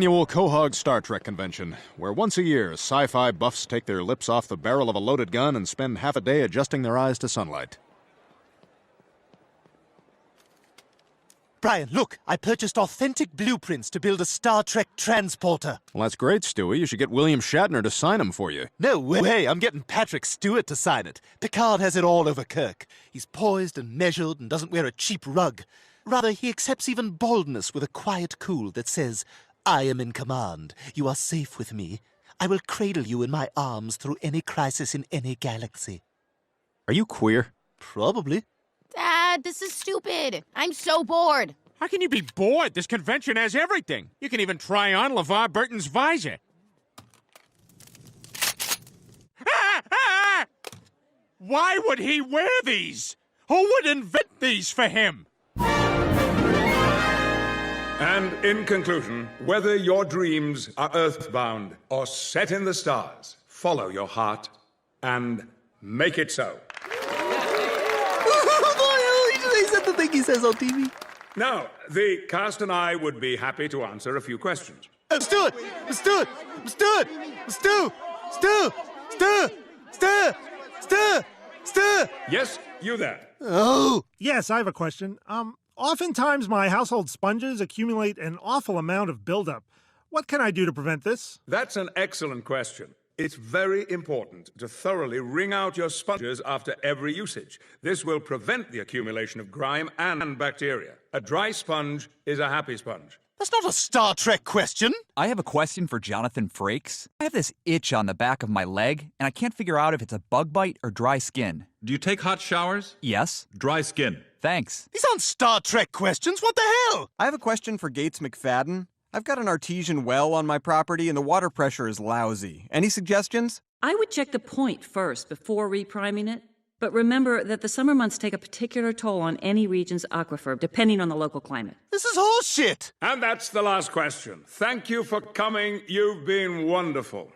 annual Quahog Star Trek convention, where once a year sci-fi buffs take their lips off the barrel of a loaded gun and spend half a day adjusting their eyes to sunlight. Brian, look, I purchased authentic blueprints to build a Star Trek transporter. Well, that's great, Stewie. You should get William Shatner to sign them for you. No way, I'm getting Patrick Stewart to sign it. Picard has it all over Kirk. He's poised and measured and doesn't wear a cheap rug. Rather, he accepts even baldness with a quiet cool that says, I am in command. You are safe with me. I will cradle you in my arms through any crisis in any galaxy. Are you queer? Probably. Dad, this is stupid. I'm so bored. How can you be bored? This convention has everything. You can even try on LeVar Burton's visor. Why would he wear these? Who would invent these for him? And in conclusion, whether your dreams are earthbound or set in the stars, follow your heart and make it so. He said the thing he says on TV. Now, the cast and I would be happy to answer a few questions. Let's do it! Let's do it! Let's do it! Let's do! Stir! Yes, you there. Oh! Yes, I have a question. Oftentimes my household sponges accumulate an awful amount of buildup. What can I do to prevent this? That's an excellent question. It's very important to thoroughly wring out your sponges after every usage. This will prevent the accumulation of grime and bacteria. A dry sponge is a happy sponge. That's not a Star Trek question. I have a question for Jonathan Frakes. I have this itch on the back of my leg, and I can't figure out if it's a bug bite or dry skin. Do you take hot showers? Yes. Dry skin. Thanks. These aren't Star Trek questions. What the hell? I have a question for Gates McFadden. I've got an artesian well on my property and the water pressure is lousy. Any suggestions? I would check the point first before repriming it. But remember that the summer months take a particular toll on any region's aquifer, depending on the local climate. This is horseshit. And that's the last question. Thank you for coming. You've been wonderful.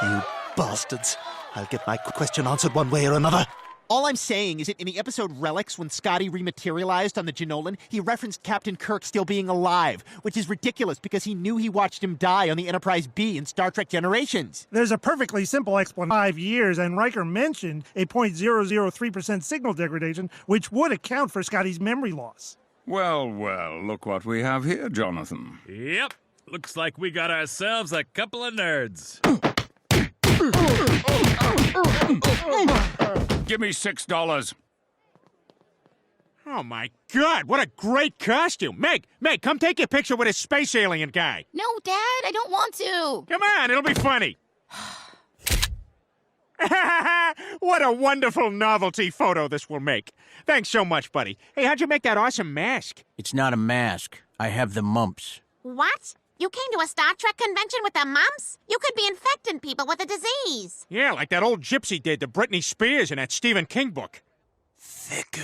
You bastards. I'll get my question answered one way or another. All I'm saying is that in the episode Relics, when Scotty rematerialized on the Jenolan, he referenced Captain Kirk still being alive, which is ridiculous because he knew he watched him die on the Enterprise B in Star Trek Generations. There's a perfectly simple explanation. 5 years, and Riker mentioned a 0.003% signal degradation, which would account for Scotty's memory loss. Well, look what we have here, Jonathan. Yep. Looks like we got ourselves a couple of nerds. Give me $6. Oh my God, what a great costume. Meg, come take your picture with this space alien guy. No, Dad, I don't want to. Come on, it'll be funny. What a wonderful novelty photo this will make. Thanks so much, buddy. Hey, how'd you make that awesome mask? It's not a mask. I have the mumps. What? You came to a Star Trek convention with the mumps? You could be infecting people with a disease. Yeah, like that old gypsy did to Britney Spears in that Stephen King book. Thicker.